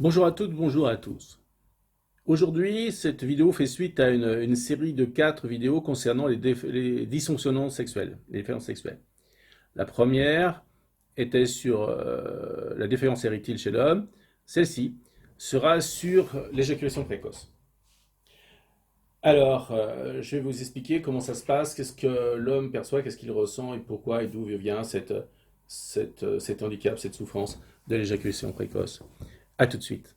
Bonjour à toutes, bonjour à tous. Aujourd'hui, cette vidéo fait suite à une série de 4 vidéos concernant les dysfonctionnements sexuels, les défaillances sexuelles. La première était sur la défaillance érectile chez l'homme. Celle-ci sera sur l'éjaculation précoce. Alors, je vais vous expliquer comment ça se passe, qu'est-ce que l'homme perçoit, qu'est-ce qu'il ressent et pourquoi et d'où vient cet handicap, cette souffrance de l'éjaculation précoce. A tout de suite.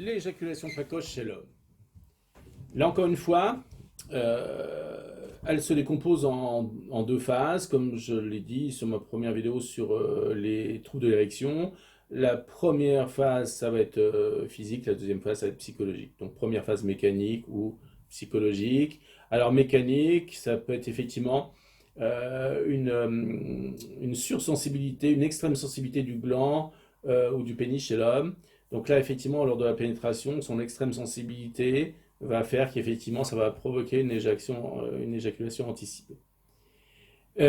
L'éjaculation précoce chez l'homme. Là encore une fois, elle se décompose en deux phases, comme je l'ai dit sur ma première vidéo sur les troubles de l'érection. La première phase, ça va être physique, la deuxième phase, ça va être psychologique. Donc première phase mécanique ou psychologique. Alors mécanique, ça peut être effectivement une sursensibilité, une extrême sensibilité du gland ou du pénis chez l'homme. Donc là, effectivement, lors de la pénétration, son extrême sensibilité va faire qu'effectivement, ça va provoquer une éjaculation anticipée. Il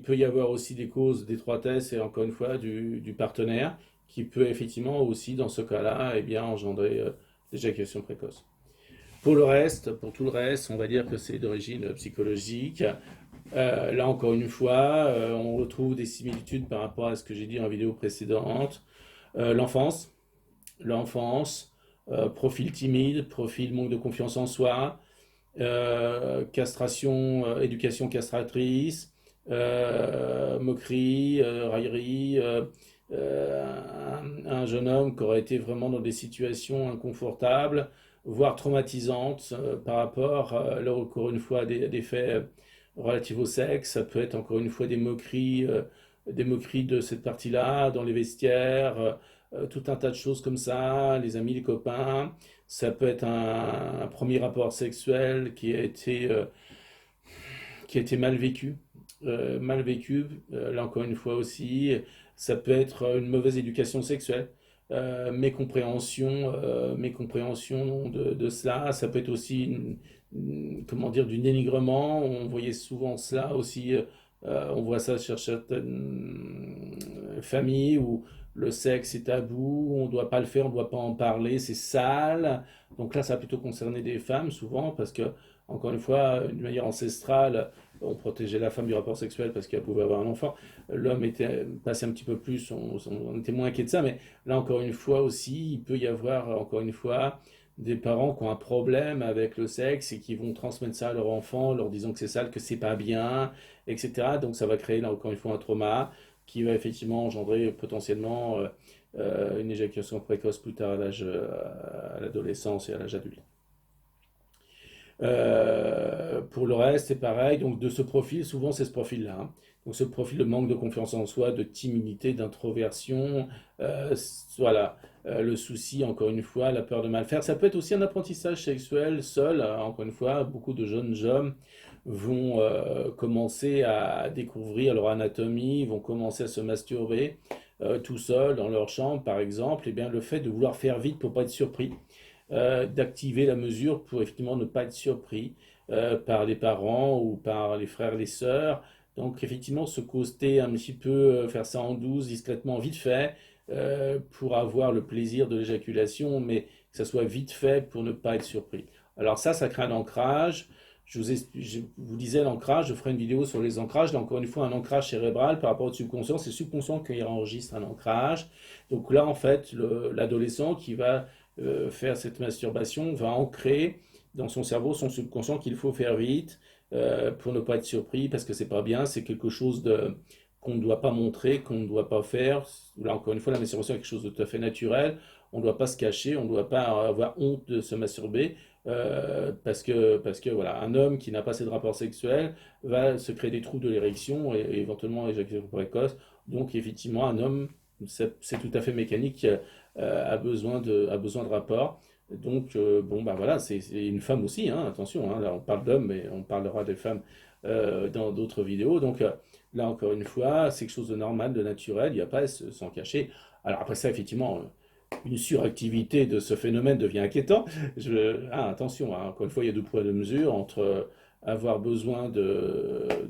peut y avoir aussi des causes d'étroitesse et encore une fois du partenaire qui peut effectivement aussi, dans ce cas-là, eh bien, engendrer l'éjaculation précoce. Pour tout le reste, on va dire que c'est d'origine psychologique. Là encore une fois, on retrouve des similitudes par rapport à ce que j'ai dit en vidéo précédente. L'enfance, profil timide, profil manque de confiance en soi, castration, éducation castratrice, moquerie, raillerie, un jeune homme qui aurait été vraiment dans des situations inconfortables, voire traumatisantes par rapport, là encore une fois, à des faits relatifs au sexe. Ça peut être encore une fois des moqueries de cette partie-là, dans les vestiaires, tout un tas de choses comme ça, les amis, les copains. Ça peut être un premier rapport sexuel qui a été mal vécu. Là encore une fois aussi, ça peut être une mauvaise éducation sexuelle, mécompréhension de cela. Ça peut être aussi comment dire, du dénigrement. On voyait souvent cela aussi. On voit ça sur certaines familles où le sexe est tabou, on ne doit pas le faire, on ne doit pas en parler, c'est sale. Donc là, ça va plutôt concerner des femmes souvent, parce que, encore une fois, d'une manière ancestrale, on protégeait la femme du rapport sexuel parce qu'elle pouvait avoir un enfant. L'homme était passé un petit peu plus, on était moins inquiet de ça, mais là, encore une fois aussi, il peut y avoir, encore une fois, des parents qui ont un problème avec le sexe et qui vont transmettre ça à leur enfant, leur disant que c'est sale, que c'est pas bien, etc. Donc ça va créer, là encore une fois, un trauma qui va effectivement engendrer potentiellement une éjaculation précoce plus tard à l'adolescence et à l'âge adulte. Pour le reste, c'est pareil. Donc, de ce profil, souvent, c'est ce profil-là, hein. Donc, ce profil de manque de confiance en soi, de timidité, d'introversion, voilà. Le souci, encore une fois, la peur de mal faire. Ça peut être aussi un apprentissage sexuel seul. Encore une fois, beaucoup de jeunes hommes vont commencer à découvrir leur anatomie, vont commencer à se masturber tout seuls dans leur chambre, par exemple. Et bien, le fait de vouloir faire vite pour pas être surpris d'activer la mesure pour effectivement ne pas être surpris par les parents ou par les frères, les sœurs. Donc effectivement, se coaster un petit peu, faire ça en douce, discrètement, vite fait, pour avoir le plaisir de l'éjaculation, mais que ça soit vite fait pour ne pas être surpris. Alors ça crée un ancrage. Je vous disais l'ancrage, je ferai une vidéo sur les ancrages. Là, encore une fois, un ancrage cérébral par rapport au subconscient. C'est le subconscient qui enregistre un ancrage. Donc là, en fait, l'adolescent qui va faire cette masturbation va ancrer dans son cerveau, son subconscient qu'il faut faire vite pour ne pas être surpris parce que c'est pas bien, c'est quelque chose de qu'on ne doit pas montrer, qu'on ne doit pas faire. Là, encore une fois, la masturbation est quelque chose de tout à fait naturel. On ne doit pas se cacher, on ne doit pas avoir honte de se masturber, parce que voilà, un homme qui n'a pas assez de rapports sexuels va se créer des troubles de l'érection et éventuellement éjaculation précoce. Donc, effectivement, un homme, c'est tout à fait mécanique, a besoin de rapports. Donc, bon, bah voilà, c'est une femme aussi, hein, attention, hein, là on parle d'hommes, mais on parlera des femmes dans d'autres vidéos. Donc, là encore une fois, c'est quelque chose de normal, de naturel, il n'y a pas à s'en cacher. Alors, après ça, effectivement, une suractivité de ce phénomène devient inquiétant. Attention, hein, encore une fois, il y a deux poids, deux mesures entre avoir besoin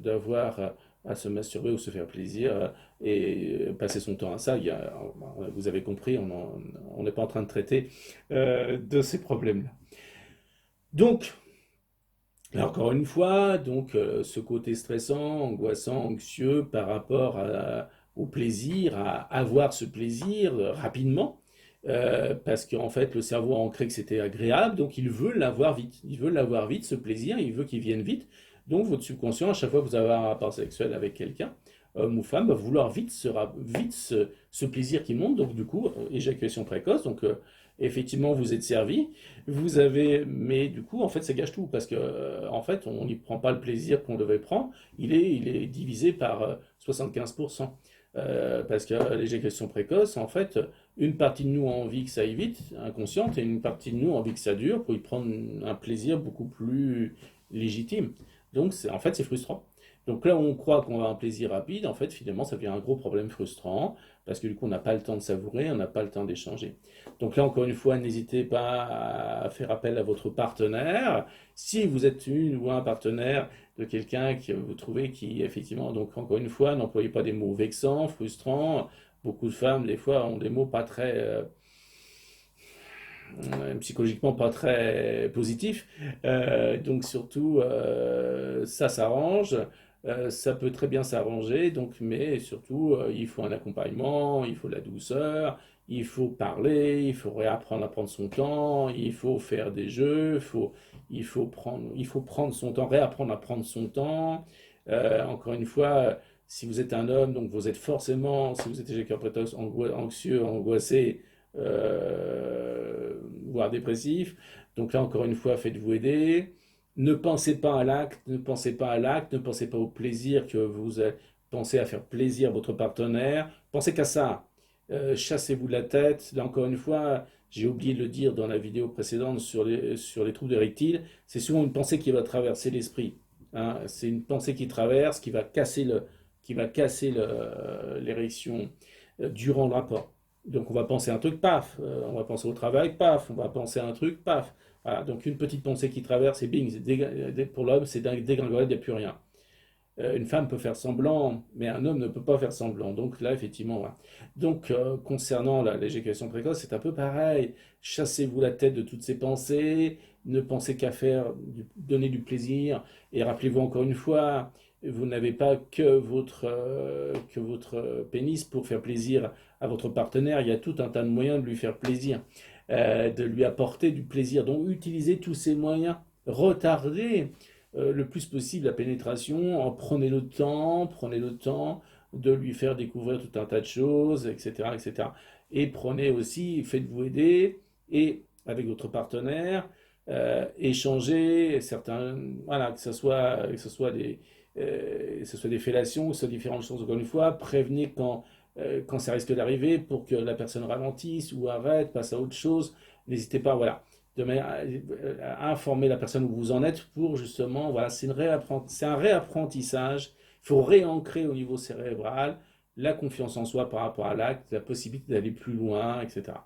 d'avoir à se masturber ou se faire plaisir et passer son temps à ça. Vous avez compris, on n'est pas en train de traiter de ces problèmes-là. Donc, là encore une fois, donc ce côté stressant, angoissant, anxieux par rapport au plaisir, à avoir ce plaisir rapidement, parce qu'en fait le cerveau a ancré que c'était agréable, donc il veut l'avoir vite. Il veut l'avoir vite, ce plaisir, il veut qu'il vienne vite. Donc votre subconscient, à chaque fois que vous avez un rapport sexuel avec quelqu'un, homme ou femme, va vouloir vite ce plaisir qui monte, donc du coup, éjaculation précoce, donc effectivement vous êtes servi. Mais du coup, en fait, ça gâche tout parce que, en fait, on n'y prend pas le plaisir qu'on devait prendre. Il est divisé par 75%. Parce que l'éjaculation précoce, en fait, une partie de nous a envie que ça aille vite, inconsciente, et une partie de nous a envie que ça dure pour y prendre un plaisir beaucoup plus légitime. Donc, en fait, c'est frustrant. Donc là où on croit qu'on a un plaisir rapide, en fait, finalement, ça devient un gros problème frustrant, parce que du coup, on n'a pas le temps de savourer, on n'a pas le temps d'échanger. Donc là, encore une fois, n'hésitez pas à faire appel à votre partenaire. Si vous êtes une ou un partenaire de quelqu'un que vous trouvez qui, effectivement, donc encore une fois, n'employez pas des mots vexants, frustrants. Beaucoup de femmes, des fois, ont des mots pas très, psychologiquement pas très positifs. Donc surtout, ça s'arrange. Ça peut très bien s'arranger, donc, mais surtout, il faut un accompagnement, il faut de la douceur, il faut parler, il faut réapprendre à prendre son temps, il faut faire des jeux, il faut prendre son temps, réapprendre à prendre son temps. Encore une fois, si vous êtes un homme, donc vous êtes forcément, si vous êtes éjaculateur précoce, anxieux, angoissé, voire dépressif. Donc là, encore une fois, faites-vous aider. Ne pensez pas à l'acte, ne pensez pas à l'acte, ne pensez pas au plaisir que pensez à faire plaisir à votre partenaire. Pensez qu'à ça. Chassez-vous de la tête. Là, encore une fois, j'ai oublié de le dire dans la vidéo précédente sur les troubles érectiles. C'est souvent une pensée qui va traverser l'esprit, hein. C'est une pensée qui traverse, qui va casser l'érection durant le rapport. Donc on va penser à un truc, paf, on va penser au travail, paf, on va penser à un truc, paf. Voilà, donc une petite pensée qui traverse et bing, pour l'homme, c'est dégringolade, il n'y a plus rien. Une femme peut faire semblant, mais un homme ne peut pas faire semblant. Donc là, effectivement, voilà. Donc, concernant l'éjaculation précoce, c'est un peu pareil. Chassez-vous la tête de toutes ces pensées, ne pensez qu'à donner du plaisir, et rappelez-vous encore une fois, vous n'avez pas que votre pénis pour faire plaisir à votre partenaire. Il y a tout un tas de moyens de lui faire plaisir, de lui apporter du plaisir. Donc, utilisez tous ces moyens. Retardez le plus possible la pénétration, prenez le temps de lui faire découvrir tout un tas de choses, etc., etc. Et prenez aussi, faites-vous aider, et avec votre partenaire, échanger certains, voilà, que ce soit des fellations, que ce soit différentes choses, encore une fois, prévenez quand ça risque d'arriver pour que la personne ralentisse ou arrête, passe à autre chose. N'hésitez pas, voilà, de manière à informer la personne où vous en êtes pour justement, voilà, c'est un réapprentissage. Il faut réancrer au niveau cérébral la confiance en soi par rapport à l'acte, la possibilité d'aller plus loin, etc.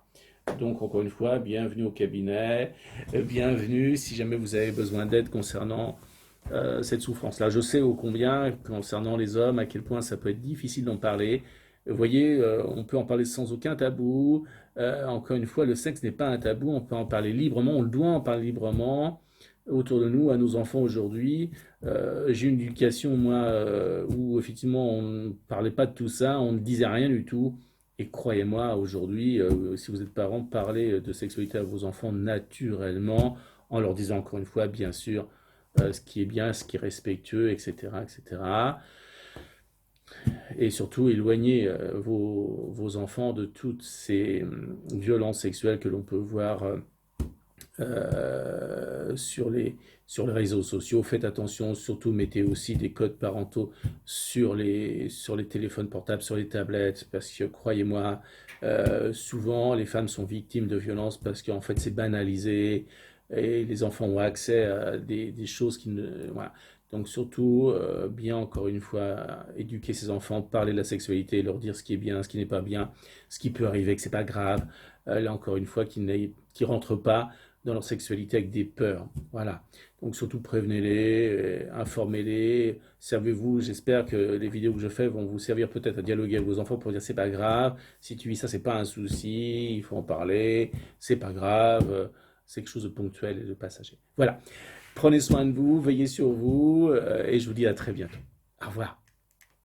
Donc, encore une fois, bienvenue au cabinet, bienvenue si jamais vous avez besoin d'aide concernant cette souffrance-là. Je sais ô combien, concernant les hommes, à quel point ça peut être difficile d'en parler. Vous voyez, on peut en parler sans aucun tabou. Encore une fois, le sexe n'est pas un tabou, on peut en parler librement, on doit en parler librement autour de nous, à nos enfants aujourd'hui. J'ai une éducation, moi, où effectivement on ne parlait pas de tout ça, on ne disait rien du tout. Et croyez-moi, aujourd'hui, si vous êtes parents, parlez de sexualité à vos enfants naturellement, en leur disant encore une fois, bien sûr, ce qui est bien, ce qui est respectueux, etc., etc. Et surtout, éloignez vos enfants de toutes ces violences sexuelles que l'on peut voir sur sur les réseaux sociaux. Faites attention, surtout mettez aussi des codes parentaux sur les téléphones portables, sur les tablettes, parce que croyez-moi, souvent les femmes sont victimes de violences parce qu'en fait c'est banalisé et les enfants ont accès à des choses qui ne... Voilà. Donc surtout, bien encore une fois, éduquer ses enfants, parler de la sexualité, leur dire ce qui est bien, ce qui n'est pas bien, ce qui peut arriver, que c'est pas grave. Là encore une fois, qu'ils rentrent pas dans leur sexualité avec des peurs. Voilà. Donc surtout prévenez-les, informez-les, servez-vous. J'espère que les vidéos que je fais vont vous servir peut-être à dialoguer avec vos enfants pour dire c'est pas grave, si tu vis ça c'est pas un souci, il faut en parler, c'est pas grave, c'est quelque chose de ponctuel et de passager. Voilà. Prenez soin de vous, veillez sur vous et je vous dis à très bientôt. Au revoir.